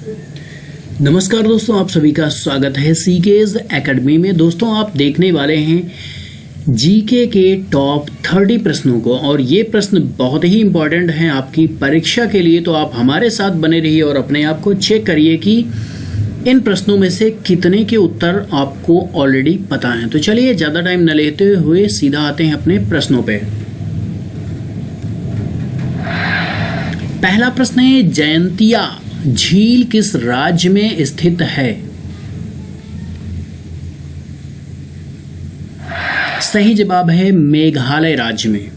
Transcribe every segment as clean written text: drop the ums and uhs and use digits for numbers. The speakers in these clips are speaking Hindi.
नमस्कार दोस्तों, आप सभी का स्वागत है सीकेज एकेडमी में। दोस्तों, आप देखने वाले हैं जीके के टॉप 30 प्रश्नों को, और ये प्रश्न बहुत ही इंपॉर्टेंट हैं आपकी परीक्षा के लिए। तो आप हमारे साथ बने रहिए और अपने आप को चेक करिए कि इन प्रश्नों में से कितने के उत्तर आपको ऑलरेडी पता हैं। तो चलिए ज़्यादा टाइम न लेते हुए सीधा आते हैं अपने प्रश्नों पे। पहला प्रश्न है, जयंतिया झील किस राज्य में स्थित है? सही जवाब है मेघालय राज्य में।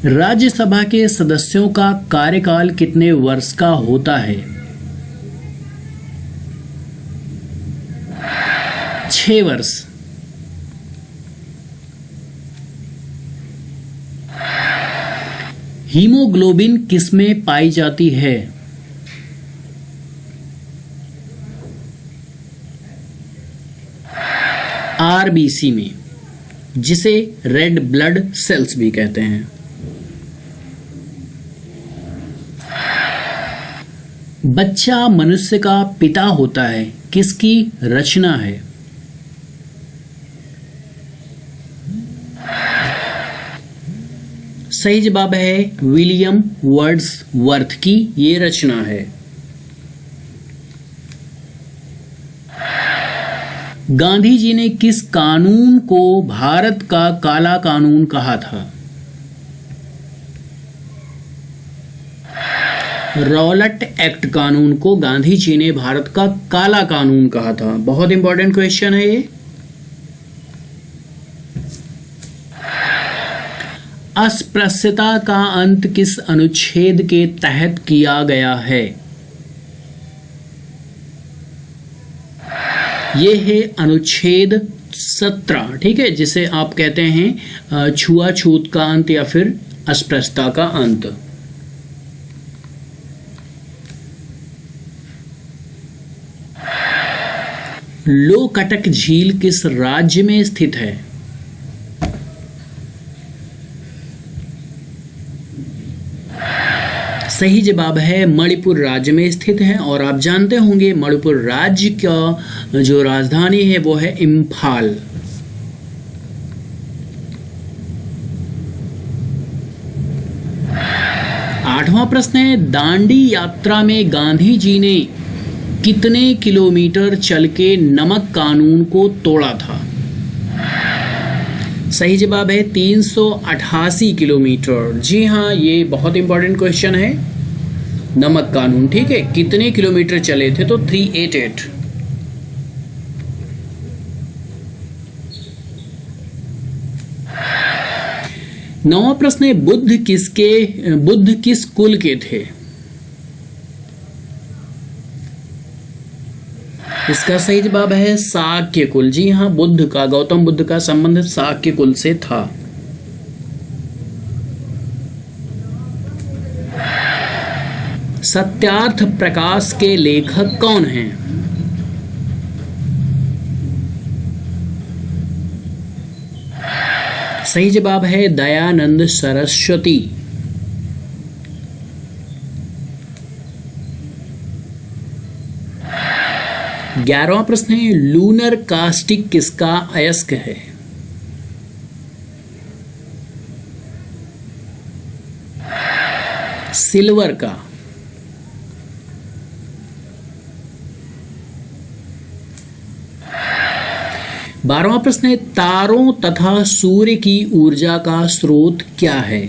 राज्यसभा के सदस्यों का कार्यकाल कितने वर्ष का होता है? 6 वर्ष। हीमोग्लोबिन किसमें पाई जाती है? आरबीसी में, जिसे रेड ब्लड सेल्स भी कहते हैं। बच्चा मनुष्य का पिता होता है, किसकी रचना है? सही जवाब है विलियम वर्ड्सवर्थ की ये रचना है। गांधी जी ने किस कानून को भारत का काला कानून कहा था? रॉलेट एक्ट कानून को गांधी जी ने भारत का काला कानून कहा था। बहुत इंपॉर्टेंट क्वेश्चन है ये। अस्पृश्यता का अंत किस अनुच्छेद के तहत किया गया है? ये है अनुच्छेद 17, ठीक है, जिसे आप कहते हैं छुआछूत का अंत या फिर अस्पृश्यता का अंत। लोकटक झील किस राज्य में स्थित है? सही जवाब है मणिपुर राज्य में स्थित है। और आप जानते होंगे मणिपुर राज्य का जो राजधानी है वो है इम्फाल। आठवां प्रश्न है, दांडी यात्रा में गांधी जी ने कितने किलोमीटर चल के नमक कानून को तोड़ा था? सही जवाब है 388 किलोमीटर। जी हाँ, ये बहुत इंपॉर्टेंट क्वेश्चन है। नमक कानून, ठीक है, कितने किलोमीटर चले थे? तो 388। नौवां प्रश्न है, बुद्ध किस कुल के थे? इसका सही जवाब है शाक्य कुल। जी हाँ, गौतम बुद्ध का संबंध शाक्य कुल से था। सत्यार्थ प्रकाश के लेखक कौन हैं? सही जवाब है दयानंद सरस्वती। 11वां प्रश्न है, लूनर कास्टिक किसका अयस्क है? सिल्वर का। 12वां प्रश्न है, तारों तथा सूर्य की ऊर्जा का स्रोत क्या है?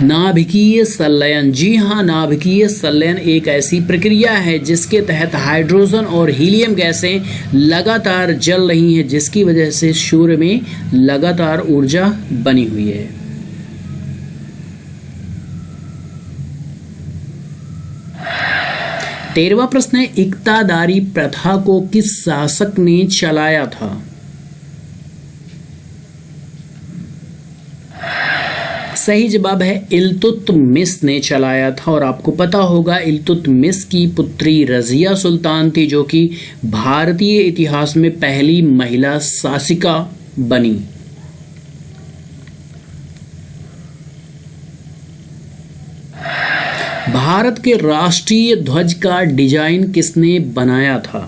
नाभिकीय संलयन। जी हाँ, नाभिकीय संलयन एक ऐसी प्रक्रिया है जिसके तहत हाइड्रोजन और हीलियम गैसें लगातार जल रही हैं, जिसकी वजह से सूर्य में लगातार ऊर्जा बनी हुई है। तेरहवां प्रश्न है, इक्तादारी प्रथा को किस शासक ने चलाया था? सही जवाब है इल्तुतमिश ने चलाया था। और आपको पता होगा इल्तुतमिश की पुत्री रजिया सुल्तान थी, जो कि भारतीय इतिहास में पहली महिला शासिका बनी। भारत के राष्ट्रीय ध्वज का डिजाइन किसने बनाया था?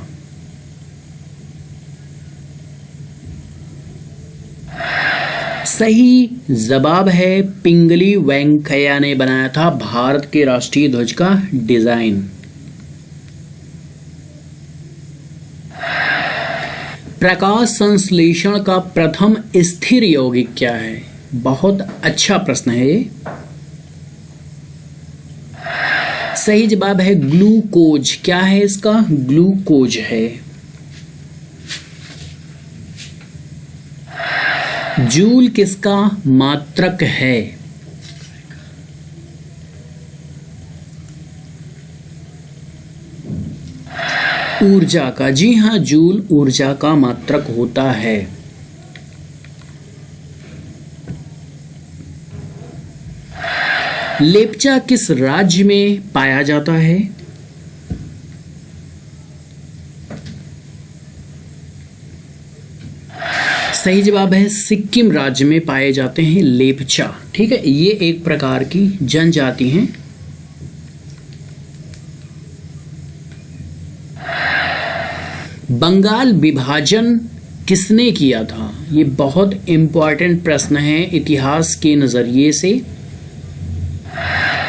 सही जवाब है पिंगली वेंकैया ने बनाया था भारत के राष्ट्रीय ध्वज का डिजाइन। प्रकाश संश्लेषण का प्रथम स्थिर यौगिक क्या है? बहुत अच्छा प्रश्न है ये। सही जवाब है ग्लूकोज। क्या है इसका? ग्लूकोज है। जूल किसका मात्रक है? ऊर्जा का। जी हां, जूल ऊर्जा का मात्रक होता है। लेप्चा किस राज्य में पाया जाता है? सही जवाब है सिक्किम राज्य में पाए जाते हैं लेप्चा। ठीक है, ये एक प्रकार की जनजाति हैं। बंगाल विभाजन किसने किया था? ये बहुत इंपॉर्टेंट प्रश्न है इतिहास के नजरिए से।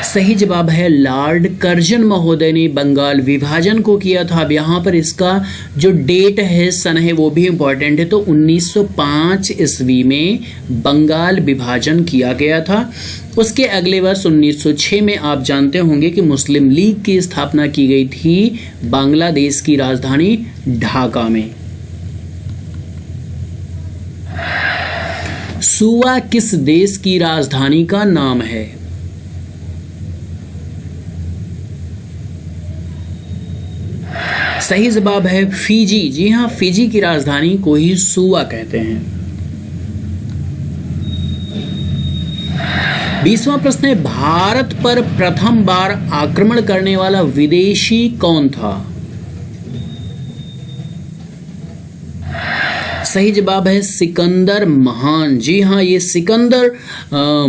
सही जवाब है लॉर्ड कर्जन महोदय ने बंगाल विभाजन को किया था। अब यहाँ पर इसका जो डेट है, सन है, वो भी इंपॉर्टेंट है। तो 1905 ईस्वी में बंगाल विभाजन किया गया था। उसके अगले वर्ष 1906 में आप जानते होंगे कि मुस्लिम लीग की स्थापना की गई थी बांग्लादेश की राजधानी ढाका में। सुवा किस देश की राजधानी का नाम है? सही जवाब है फिजी। जी हां, फिजी की राजधानी को ही सुवा कहते हैं। 20वां प्रश्न है भारत पर प्रथम बार आक्रमण करने वाला विदेशी कौन था? सही जवाब है सिकंदर महान। जी हां, ये सिकंदर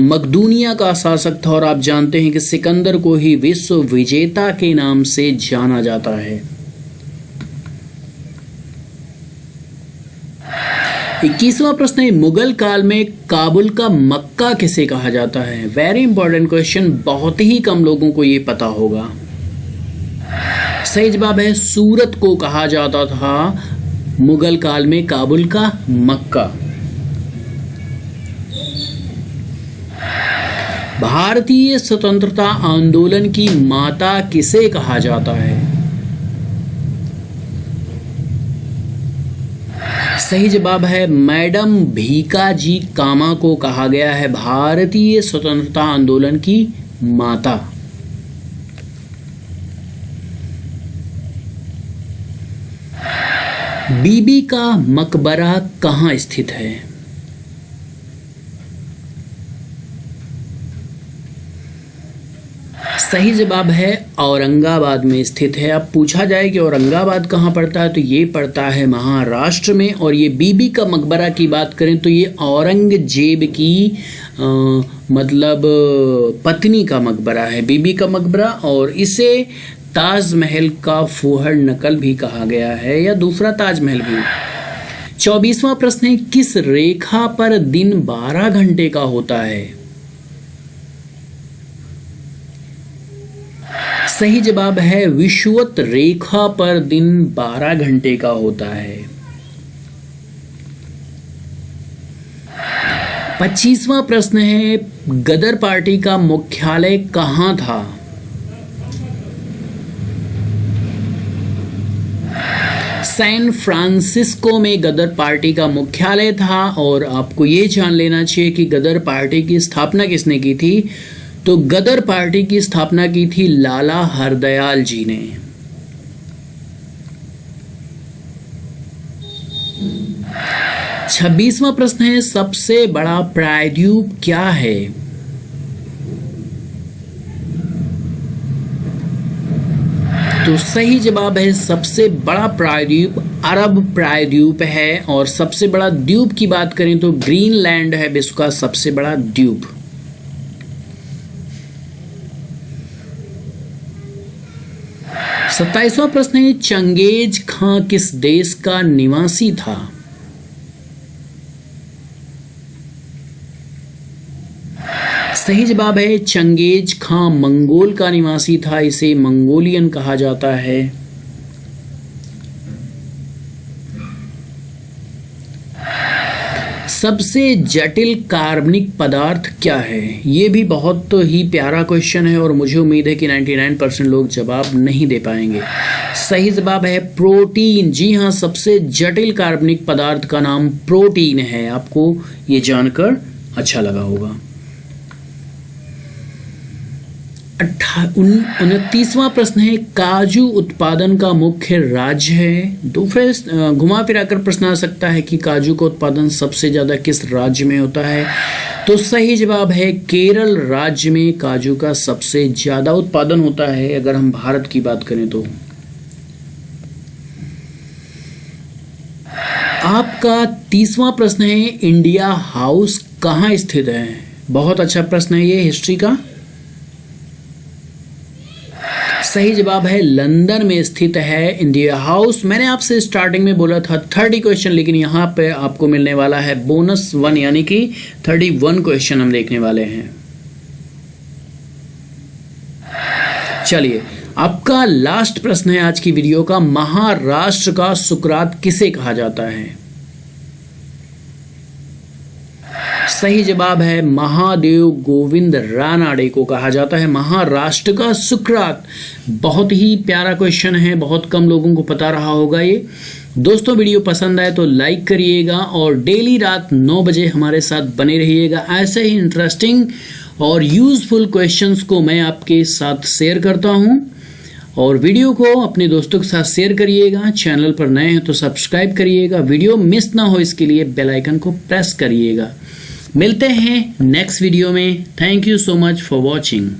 मकदूनिया का शासक था और आप जानते हैं कि सिकंदर को ही विश्व विजेता के नाम से जाना जाता है। 21वां प्रश्न है मुगल काल में काबुल का मक्का किसे कहा जाता है? वेरी इंपॉर्टेंट क्वेश्चन, बहुत ही कम लोगों को ये पता होगा। सही जवाब है सूरत को कहा जाता था मुगल काल में काबुल का मक्का। भारतीय स्वतंत्रता आंदोलन की माता किसे कहा जाता है? सही जवाब है मैडम भीकाजी कामा को कहा गया है भारतीय स्वतंत्रता आंदोलन की माता। बीबी का मकबरा कहाँ स्थित है? सही जवाब है औरंगाबाद में स्थित है। अब पूछा जाए कि औरंगाबाद कहाँ पड़ता है, तो ये पड़ता है महाराष्ट्र में। और ये बीबी का मकबरा की बात करें तो ये औरंगजेब की मतलब पत्नी का मकबरा है, बीबी का मकबरा। और इसे ताजमहल का फूहड़ नकल भी कहा गया है, या दूसरा ताजमहल भी। 24वां प्रश्न है किस रेखा पर दिन 12 घंटे का होता है? सही जवाब है विषुवत रेखा पर दिन 12 घंटे का होता है। 25वां प्रश्न है गदर पार्टी का मुख्यालय कहां था? सैन फ्रांसिस्को में गदर पार्टी का मुख्यालय था। और आपको ये जान लेना चाहिए कि गदर पार्टी की स्थापना किसने की थी? तो गदर पार्टी की स्थापना की थी लाला हरदयाल जी ने। 26वां प्रश्न है सबसे बड़ा प्रायद्वीप क्या है? तो सही जवाब है सबसे बड़ा प्रायद्वीप अरब प्रायद्वीप है। और सबसे बड़ा द्वीप की बात करें तो ग्रीनलैंड है विश्व का सबसे बड़ा द्वीप। 27वां प्रश्न है, चंगेज खां किस देश का निवासी था? सही जवाब है चंगेज खां मंगोल का निवासी था, इसे मंगोलियन कहा जाता है। सबसे जटिल कार्बनिक पदार्थ क्या है? ये भी बहुत ही प्यारा क्वेश्चन है और मुझे उम्मीद है कि 99% लोग जवाब नहीं दे पाएंगे। सही जवाब है प्रोटीन। जी हाँ, सबसे जटिल कार्बनिक पदार्थ का नाम प्रोटीन है। आपको ये जानकर अच्छा लगा होगा। 29वां प्रश्न है, काजू उत्पादन का मुख्य राज्य है। दो फिर घुमा फिराकर प्रश्न आ सकता है कि काजू का उत्पादन सबसे ज्यादा किस राज्य में होता है? तो सही जवाब है केरल राज्य में काजू का सबसे ज्यादा उत्पादन होता है, अगर हम भारत की बात करें तो। आपका 30वां प्रश्न है, इंडिया हाउस कहाँ स्थित है? बहुत अच्छा प्रश्न है ये हिस्ट्री का। सही जवाब है लंदन में स्थित है इंडिया हाउस। मैंने आपसे स्टार्टिंग में बोला था 30 क्वेश्चन, लेकिन यहाँ पे आपको मिलने वाला है बोनस 1, यानी कि 31 क्वेश्चन हम देखने वाले हैं। चलिए, आपका लास्ट प्रश्न है आज की वीडियो का, महाराष्ट्र का सुकरात किसे कहा जाता है? सही जवाब है महादेव गोविंद रानाडे को कहा जाता है महाराष्ट्र का सुकरात। बहुत ही प्यारा क्वेश्चन है, बहुत कम लोगों को पता रहा होगा ये। दोस्तों, वीडियो पसंद आए तो लाइक करिएगा और डेली रात 9 बजे हमारे साथ बने रहिएगा। ऐसे ही इंटरेस्टिंग और यूजफुल क्वेश्चंस को मैं आपके साथ शेयर करता हूं, और वीडियो को अपने दोस्तों के साथ शेयर करिएगा। चैनल पर नए हैं तो सब्सक्राइब करिएगा, वीडियो मिस ना हो इसके लिए बेल आइकन को प्रेस करिएगा। मिलते हैं नेक्स्ट वीडियो में। Thank you so much for watching.